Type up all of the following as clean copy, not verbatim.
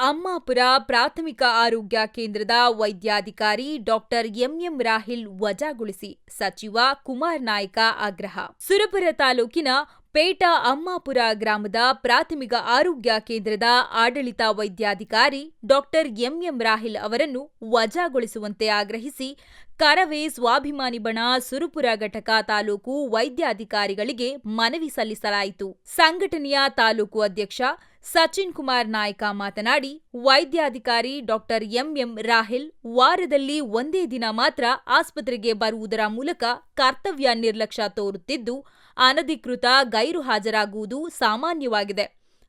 ಅಮ್ಮಾಪುರ ಪ್ರಾಥಮಿಕ ಆರೋಗ್ಯ ಕೇಂದ್ರದ ವೈದ್ಯಾಧಿಕಾರಿ ಡಾಕ್ಟರ್ ಎಂಎಂ ರಾಹಿಲ್ ವಜಾಗೊಳಿಸಿ ಸಚಿವ ಕುಮಾರ್ ನಾಯ್ಕ ಆಗ್ರಹ. ಸುರಪುರ ತಾಲೂಕಿನ ಪೇಟ ಅಮ್ಮಾಪುರ ಗ್ರಾಮದ ಪ್ರಾಥಮಿಕ ಆರೋಗ್ಯ ಕೇಂದ್ರದ ಆಡಳಿತ ವೈದ್ಯಾಧಿಕಾರಿ ಡಾಕ್ಟರ್ ಎಂಎಂ ರಾಹಿಲ್ ಅವರನ್ನು ವಜಾಗೊಳಿಸುವಂತೆ ಆಗ್ರಹಿಸಿ ಕರವೇ ಸ್ವಾಭಿಮಾನಿ ಬಣ ಸುರಪುರ ಘಟಕ ತಾಲೂಕು ವೈದ್ಯಾಧಿಕಾರಿಗಳಿಗೆ ಮನವಿ ಸಲ್ಲಿಸಲಾಯಿತು. ಸಂಘಟನೆಯ ತಾಲೂಕು ಅಧ್ಯಕ್ಷ ಸಚಿನ್ ಕುಮಾರ್ ನಾಯ್ಕ ಮಾತನಾಡಿ, ವೈದ್ಯಾಧಿಕಾರಿ ಡಾಕ್ಟರ್ ಎಂಎಂ ರಾಹಿಲ್ ವಾರದಲ್ಲಿ ಒಂದೇ ದಿನ ಮಾತ್ರ ಆಸ್ಪತ್ರೆಗೆ ಬರುವುದರ ಮೂಲಕ ಕರ್ತವ್ಯ ನಿರ್ಲಕ್ಷ್ಯ ತೋರುತ್ತಿದ್ದು, ಅನಧಿಕೃತ ಗೈರು ಹಾಜರಾಗುವುದು ಸಾಮಾನ್ಯವಾಗಿದೆ.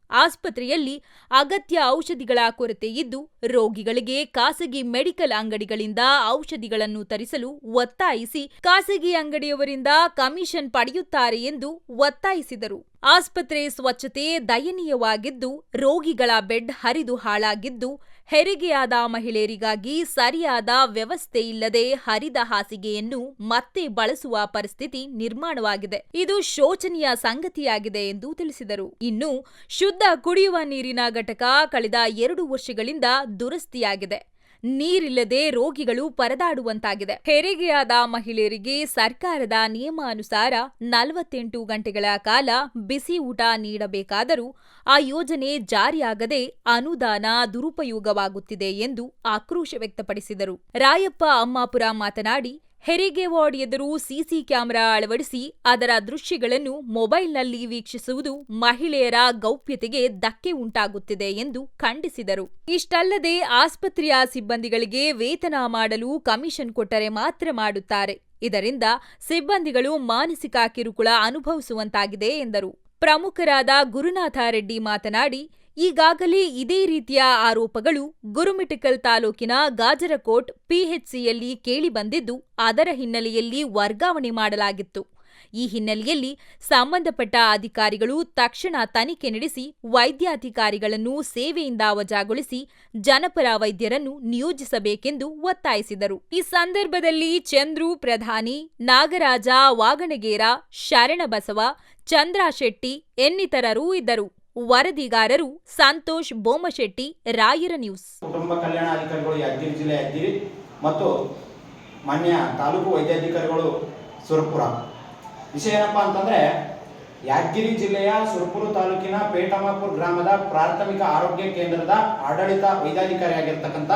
ಆಸ್ಪತ್ರೆಯಲ್ಲಿ ಅಗತ್ಯ ಔಷಧಿಗಳ ಕೊರತೆ ಇದ್ದು, ರೋಗಿಗಳಿಗೆ ಖಾಸಗಿ ಮೆಡಿಕಲ್ ಅಂಗಡಿಗಳಿಂದ ಔಷಧಿಗಳನ್ನು ತರಿಸಲು ಒತ್ತಾಯಿಸಿ ಖಾಸಗಿ ಅಂಗಡಿಯವರಿಂದ ಕಮಿಷನ್ ಪಡೆಯುತ್ತಾರೆ ಎಂದು ಒತ್ತಾಯಿಸಿದರು. ಆಸ್ಪತ್ರೆ ಸ್ವಚ್ಛತೆ ದಯನೀಯವಾಗಿದ್ದು, ರೋಗಿಗಳ ಬೆಡ್ ಹರಿದು ಹಾಳಾಗಿದ್ದು, ಹೆರಿಗೆಯಾದ ಮಹಿಳೆಯರಿಗಾಗಿ ಸರಿಯಾದ ವ್ಯವಸ್ಥೆ ಇಲ್ಲದೆ ಹರಿದ ಹಾಸಿಗೆಯನ್ನು ಮತ್ತೆ ಬಳಸುವ ಪರಿಸ್ಥಿತಿ ನಿರ್ಮಾಣವಾಗಿದೆ. ಇದು ಶೋಚನೀಯ ಸಂಗತಿಯಾಗಿದೆ ಎಂದು ತಿಳಿಸಿದರು. ಇನ್ನು ಶುದ್ಧ ಕುಡಿಯುವ ನೀರಿನ ಘಟಕ ಕಳೆದ 2 ವರ್ಷಗಳಿಂದ ದುರಸ್ತಿಯಾಗಿದೆ. ನೀರಿಲ್ಲದೆ ರೋಗಿಗಳು ಪರದಾಡುವಂತಾಗಿದೆ. ಹೆರಿಗೆಯಾದ ಮಹಿಳೆಯರಿಗೆ ಸರ್ಕಾರದ ನಿಯಮಾನುಸಾರ 48 ಗಂಟೆಗಳ ಕಾಲ ಬಿಸಿ ಊಟ ನೀಡಬೇಕಾದರೂ ಆ ಯೋಜನೆ ಜಾರಿಯಾಗದೆ ಅನುದಾನ ದುರುಪಯೋಗವಾಗುತ್ತಿದೆ ಎಂದು ಆಕ್ರೋಶ ವ್ಯಕ್ತಪಡಿಸಿದರು. ರಾಯಪ್ಪ ಅಮ್ಮಾಪುರ ಮಾತನಾಡಿ, ಹೆರಿಗೆ ವಾರ್ಡ್ ಎದುರು ಸಿಸಿ ಕ್ಯಾಮೆರಾ ಅಳವಡಿಸಿ ಅದರ ದೃಶ್ಯಗಳನ್ನು ಮೊಬೈಲ್ನಲ್ಲಿ ವೀಕ್ಷಿಸುವುದು ಮಹಿಳೆಯರ ಗೌಪ್ಯತೆಗೆ ಧಕ್ಕೆ ಉಂಟಾಗುತ್ತಿದೆ ಎಂದು ಖಂಡಿಸಿದರು. ಇಷ್ಟಲ್ಲದೆ ಆಸ್ಪತ್ರೆಯ ಸಿಬ್ಬಂದಿಗಳಿಗೆ ವೇತನ ಮಾಡಲು ಕಮಿಷನ್ ಕೊಟ್ಟರೆ ಮಾತ್ರ ಮಾಡುತ್ತಾರೆ. ಇದರಿಂದ ಸಿಬ್ಬಂದಿಗಳು ಮಾನಸಿಕ ಕಿರುಕುಳ ಅನುಭವಿಸುವಂತಾಗಿದೆ ಎಂದರು. ಪ್ರಮುಖರಾದ ಗುರುನಾಥ ರೆಡ್ಡಿ ಮಾತನಾಡಿ, ಈಗಾಗಲೇ ಇದೇ ರೀತಿಯ ಆರೋಪಗಳು ಗುರುಮಿಠಕಲ್ ತಾಲೂಕಿನ ಗಾಜರಕೋಟ್ ಪಿಎಚ್ಸಿಯಲ್ಲಿ ಕೇಳಿಬಂದಿದ್ದು, ಅದರ ಹಿನ್ನೆಲೆಯಲ್ಲಿ ವರ್ಗಾವಣೆ ಮಾಡಲಾಗಿತ್ತು. ಈ ಹಿನ್ನೆಲೆಯಲ್ಲಿ ಸಂಬಂಧಪಟ್ಟ ಅಧಿಕಾರಿಗಳು ತಕ್ಷಣ ತನಿಖೆ ನಡೆಸಿ ವೈದ್ಯಾಧಿಕಾರಿಗಳನ್ನು ಸೇವೆಯಿಂದ ವಜಾಗೊಳಿಸಿ ಜನಪರ ವೈದ್ಯರನ್ನು ನಿಯೋಜಿಸಬೇಕೆಂದು ಒತ್ತಾಯಿಸಿದರು. ಈ ಸಂದರ್ಭದಲ್ಲಿ ಚಂದ್ರು ಪ್ರಧಾನಿ, ನಾಗರಾಜ ವಾಗಣಗೇರ, ಶರಣಬಸವ, ಚಂದ್ರಶೆಟ್ಟಿ ಇನ್ನಿತರರು ಇದ್ದರು. ವರದಿಗಾರರು ಸಂತೋಷ್ ಬೋಮಶೆಟ್ಟಿ, ರಾಯರ ನ್ಯೂಸ್. ಕುಟುಂಬ ಕಲ್ಯಾಣಾಧಿಕಾರಿಗಳು ಯಾದಗಿರಿ ಜಿಲ್ಲೆ ಯಾದಗಿರಿ ಮತ್ತು ಮಾನ್ಯ ತಾಲೂಕು ವೈದ್ಯಾಧಿಕಾರಿಗಳು ಸುರಪುರ. ವಿಷಯ ಏನಪ್ಪಾ ಅಂತಂದ್ರೆ, ಯಾದಗಿರಿ ಜಿಲ್ಲೆಯ ಸುರಪುರ ತಾಲೂಕಿನ ಪೇಟಮಾಪುರ ಗ್ರಾಮದ ಪ್ರಾಥಮಿಕ ಆರೋಗ್ಯ ಕೇಂದ್ರದ ಆಡಳಿತ ವೈದ್ಯಾಧಿಕಾರಿಯಾಗಿರ್ತಕ್ಕಂಥ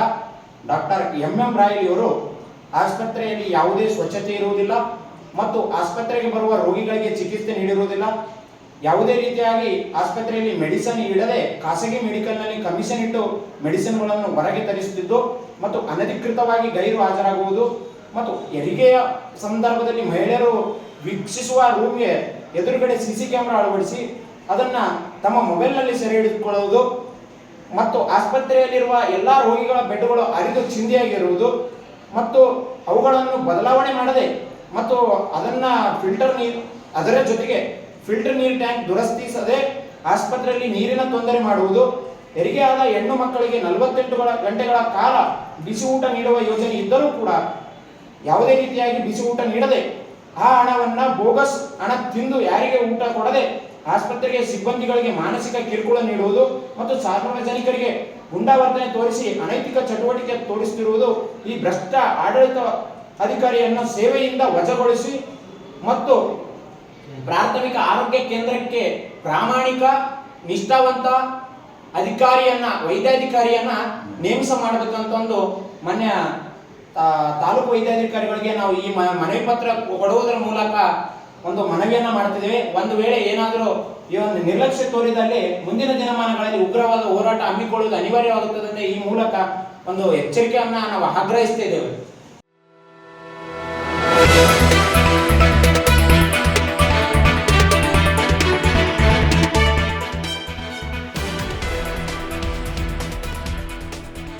ಡಾಕ್ಟರ್ ಎಂಎಂ ರಾಹಿಲ್ ಇವರು ಆಸ್ಪತ್ರೆಯಲ್ಲಿ ಯಾವುದೇ ಸ್ವಚ್ಛತೆ ಇರುವುದಿಲ್ಲ ಮತ್ತು ಆಸ್ಪತ್ರೆಗೆ ಬರುವ ರೋಗಿಗಳಿಗೆ ಚಿಕಿತ್ಸೆ ನೀಡಿರುವುದಿಲ್ಲ. ಯಾವುದೇ ರೀತಿಯಾಗಿ ಆಸ್ಪತ್ರೆಯಲ್ಲಿ ಮೆಡಿಸಿನ್ ಇಡದೆ ಖಾಸಗಿ ಮೆಡಿಕಲ್ನಲ್ಲಿ ಕಮಿಷನ್ ಇಟ್ಟು ಮೆಡಿಸಿನ್ಗಳನ್ನು ಹೊರಗೆ ತರಿಸುತ್ತಿದ್ದು ಮತ್ತು ಅನಧಿಕೃತವಾಗಿ ಗೈರು ಹಾಜರಾಗುವುದು ಮತ್ತು ಹೆರಿಗೆಯ ಸಂದರ್ಭದಲ್ಲಿ ಮಹಿಳೆಯರು ವೀಕ್ಷಿಸುವ ರೂಮ್ಗೆ ಎದುರುಗಡೆ ಸಿಸಿ ಕ್ಯಾಮೆರಾ ಅಳವಡಿಸಿ ಅದನ್ನ ತಮ್ಮ ಮೊಬೈಲ್ನಲ್ಲಿ ಸೆರೆ ಹಿಡಿದುಕೊಳ್ಳುವುದು ಮತ್ತು ಆಸ್ಪತ್ರೆಯಲ್ಲಿರುವ ಎಲ್ಲ ರೋಗಿಗಳ ಬೆಡ್ಗಳು ಹರಿದು ಚಿಂದಿಯಾಗಿರುವುದು ಮತ್ತು ಅವುಗಳನ್ನು ಬದಲಾವಣೆ ಮಾಡದೆ ಮತ್ತು ಅದನ್ನ ಅದರ ಜೊತೆಗೆ ಫಿಲ್ಟರ್ ನೀರು ಟ್ಯಾಂಕ್ ದುರಸ್ತಿಸದೆ ಆಸ್ಪತ್ರೆಯಲ್ಲಿ ನೀರಿನ ತೊಂದರೆ ಮಾಡುವುದು, ಹೆರಿಗೆಯಾದ ಹೆಣ್ಣು ಮಕ್ಕಳಿಗೆ 48 ಗಂಟೆಗಳ ಕಾಲ ಬಿಸಿ ಊಟ ನೀಡುವ ಯೋಜನೆ ಇದ್ದರೂ ಕೂಡ ಯಾವುದೇ ರೀತಿಯಾಗಿ ಬಿಸಿ ಊಟ ನೀಡದೆ ಆ ಹಣವನ್ನ ಬೋಗಸ್ ಹಣ ತಿಂದು ಯಾರಿಗೆ ಊಟ ಕೊಡದೆ ಆಸ್ಪತ್ರೆಗೆ ಸಿಬ್ಬಂದಿಗಳಿಗೆ ಮಾನಸಿಕ ಕಿರುಕುಳ ನೀಡುವುದು ಮತ್ತು ಸಾರ್ವಜನಿಕರಿಗೆ ಗುಂಡಾವರ್ತನೆ ತೋರಿಸಿ ಅನೈತಿಕ ಚಟುವಟಿಕೆ ತೋರಿಸುತ್ತಿರುವುದು ಈ ಭ್ರಷ್ಟ ಆಡಳಿತ ಅಧಿಕಾರಿಯನ್ನು ಸೇವೆಯಿಂದ ವಜಾಗೊಳಿಸಿ ಮತ್ತು ಪ್ರಾಥಮಿಕ ಆರೋಗ್ಯ ಕೇಂದ್ರಕ್ಕೆ ಪ್ರಾಮಾಣಿಕ ನಿಷ್ಠಾವಂತ ವೈದ್ಯಾಧಿಕಾರಿಯನ್ನ ನೇಮಕ ಮಾಡಬೇಕಂತ ಒಂದು ಮಾನ್ಯ ತಾಲೂಕು ವೈದ್ಯಾಧಿಕಾರಿಗಳಿಗೆ ನಾವು ಈ ಮನವಿ ಪತ್ರ ಕೊಡುವುದರ ಮೂಲಕ ಒಂದು ಮನವಿಯನ್ನ ಮಾಡುತ್ತಿದ್ದೇವೆ. ಒಂದು ವೇಳೆ ಏನಾದರೂ ಈ ಒಂದು ನಿರ್ಲಕ್ಷ್ಯ ತೋರಿದಲ್ಲಿ ಮುಂದಿನ ದಿನಮಾನಗಳಲ್ಲಿ ಉಗ್ರವಾದ ಹೋರಾಟ ಹಮ್ಮಿಕೊಳ್ಳುವುದು ಅನಿವಾರ್ಯವಾಗುತ್ತದೆ. ಈ ಮೂಲಕ ಒಂದು ಎಚ್ಚರಿಕೆಯನ್ನ ನಾವು ಆಗ್ರಹಿಸುತ್ತಿದ್ದೇವೆ.